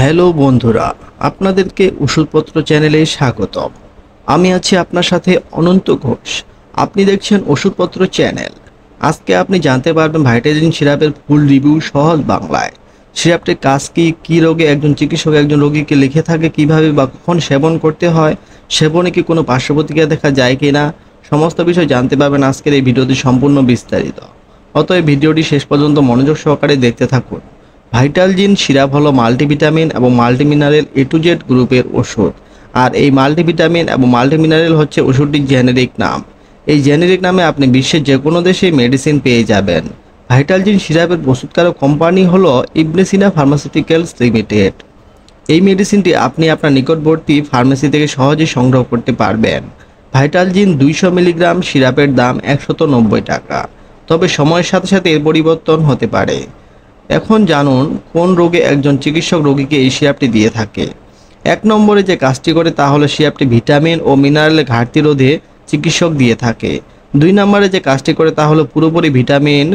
Hello বন্ধুরা, আপনাদেরকে ওষুধপত্র চ্যানেলে স্বাগতম। আমি আছি আপনার সাথে অনন্ত ঘোষ। আপনি দেখছেন ওষুধপত্র চ্যানেল। আজকে আপনি জানতে পারবেন ভাইটাজিন সিরাপের ফুল রিভিউ সহজ বাংলায়। সিরাপটির কাজ কি, কী রোগে একজন চিকিৎসক একজন রোগীকে লিখে থাকে, কিভাবে বা কখন সেবন করতে হয়, সেবনে কি কোনো পার্শ্ব প্রতিক্রিয়া দেখা যায় কি না, সমস্ত বিষয় জানতে পারবেন আজকের এই ভিডিওটি সম্পূর্ণ বিস্তারিত। অতএব ভিডিওটি শেষ পর্যন্ত মনোযোগ সহকারে দেখতে থাকুন। ভাইটালজিন সিরাপ হলো মাল্টিভিটামিন এবং মাল্টিমিনারেল এ টু জেড গ্রুপের ওষুধ। আর এই মাল্টিভিটামিন এবং মাল্টিমিনারেল হচ্ছে ওষুধটির জেনেরিক নাম। এই জেনেরিক নামে আপনি বিশ্বের যে কোনো দেশে মেডিসিন পেয়ে যাবেন। ভাইটালজিন সিরাপের প্রস্তুতকারক কোম্পানি হলো ইবনে সিনা ফার্মাসিউটিক্যালস লিমিটেড। এই মেডিসিনটি আপনি আপনার নিকটবর্তী ফার্মেসি থেকে সহজেই সংগ্রহ করতে পারবেন। ভাইটালজিন 200 মিলিগ্রাম সিরাপের দাম 190 টাকা। তবে সময়ের সাথে সাথে এর পরিবর্তন হতে পারে। এখন জানুন কোন রোগে একজন চিকিৎসক রোগীকে এই সিরাপটি দিয়ে থাকে। 1 নম্বরে যে কাজটি করে তা হলো সিরাপটি ভিটামিন ও মিনারেলের ঘাটতি রোধে চিকিৎসক দিয়ে থাকে। 2 নম্বরে যে কাজটি করে তা হলো পুরোপুরি ভিটামিন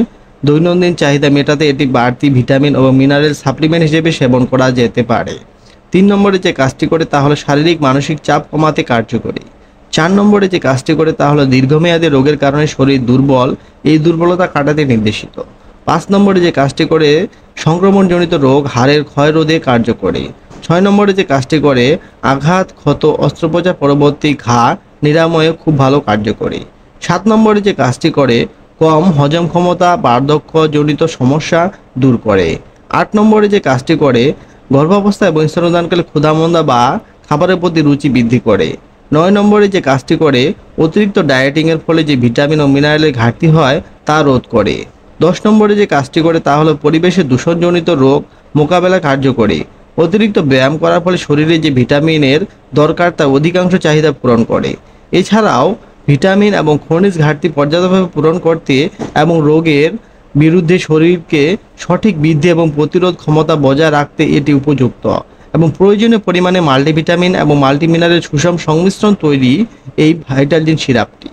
দৈনন্দিন চাহিদা মেটাতে এটি বাড়তি ভিটামিন ও মিনারেল সাপ্লিমেন্ট হিসেবে সেবন করা যেতে পারে। 3 নম্বরে যে কাজটি করে তা হলো শারীরিক মানসিক চাপ কমাতে কার্যকরী। 4 নম্বরে যে কাজটি করে তা হলো দীর্ঘমেয়াদী রোগের কারণে শরীর দুর্বল, এই দুর্বলতা কাটাতে নির্দেশিত। 5 নম্বরে যে কাজটি করে সংক্রমণজনিত রোগ হাড়ের ক্ষয় রোধে কার্যকরী। 6 নম্বরে যে কাজটি করে আঘাত, ক্ষত, অস্ত্রোপচার পরবর্তী ঘা নিরাময়ে খুব ভালো কার্যকরী। 7 নম্বরে যে কাজটি করে কম হজম ক্ষমতা, বার্ধক্যজনিত সমস্যা দূর করে। 8 নম্বরে যে কাজটি করে গর্ভাবস্থা এবং স্তন্যদানকালে ক্ষুধামন্দা বা খাবারের প্রতি রুচি বৃদ্ধি করে। 9 নম্বরে যে কাজটি করে অতিরিক্ত ডায়েটিংয়ের ফলে যে ভিটামিন ও মিনারেলের ঘাটতি হয় তা রোধ করে। 10 নম্বরে যে কাজটি করে তা হলো পরিবেশে দূষণজনিত রোগ মোকাবেলা কার্যকরী। অতিরিক্ত ব্যায়াম করার ফলে শরীরে যে ভিটামিনের দরকার তা অধিকাংশ চাহিদা পূরণ করে। এছাড়াও ভিটামিন এবং খনিজ ঘাটতি পর্যাপ্তভাবে পূরণ করতে এবং রোগের বিরুদ্ধে শরীরকে সঠিক বৃদ্ধি এবং প্রতিরোধ ক্ষমতা বজায় রাখতে এটি উপযুক্ত। এবং প্রয়োজনীয় পরিমাণে মাল্টিভিটামিন এবং মাল্টিমিনারেল সুষম সংমিশ্রণ তৈরি এই ভাইটালজিন সিরাপটি।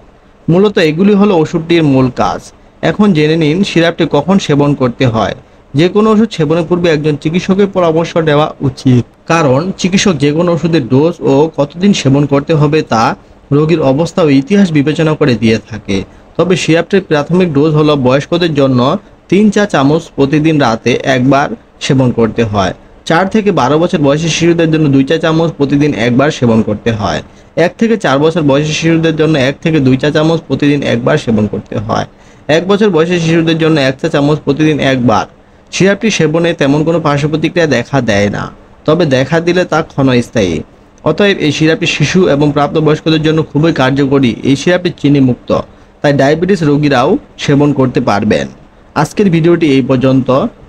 মূলত এগুলি হলো ওষুধটির মূল কাজ। এখন জেনে নিন সিরাপটি কখন সেবন করতে হয়। যে কোনো ওষুধ সেবনের পূর্বে একজন চিকিৎসকের পরামর্শ নেওয়া উচিত, কারণ চিকিৎসক যে কোনো ওষুধের ডোজ ও কতদিন সেবন করতে হবে তা রোগীর অবস্থা ও ইতিহাস বিবেচনা করে দিয়ে থাকে। তবে সিরাপটির প্রাথমিক ডোজ হলো বয়স্কদের জন্য 3 চা চামচ প্রতিদিন রাতে একবার সেবন করতে হয়। 4 থেকে 12 বছর বয়সী শিশুদের জন্য 2 চা চামচ প্রতিদিন একবার সেবন করতে হয়। 1 থেকে 4 বছর বয়সী শিশুদের জন্য 1 থেকে 2 চা চামচ প্রতিদিন একবার সেবন করতে হয়। 1 বছর বয়সী শিশুদের জন্য 1 চা চামচ প্রতিদিন একবার। সিরাপটি সেবনে তেমন কোনো পার্শ্ব প্রতিক্রিয়া দেখা দেয় না, তবে দেখা দিলে তা ক্ষণস্থায়ী। অতএব এই সিরাপটি শিশু এবং প্রাপ্তবয়স্কদের জন্য খুবই কার্যকরী। এই সিরাপটি চিনিমুক্ত, তাই ডায়াবেটিস রোগীরাও সেবন করতে পারবেন। আজকের ভিডিওটি এই পর্যন্ত।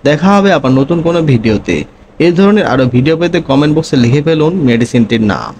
দেখা হবে আবার নতুন কোনো ভিডিওতে। এই ধরনের আরও ভিডিও পেতে কমেন্ট বক্সে লিখে ফেলুন মেডিসিনটির নাম।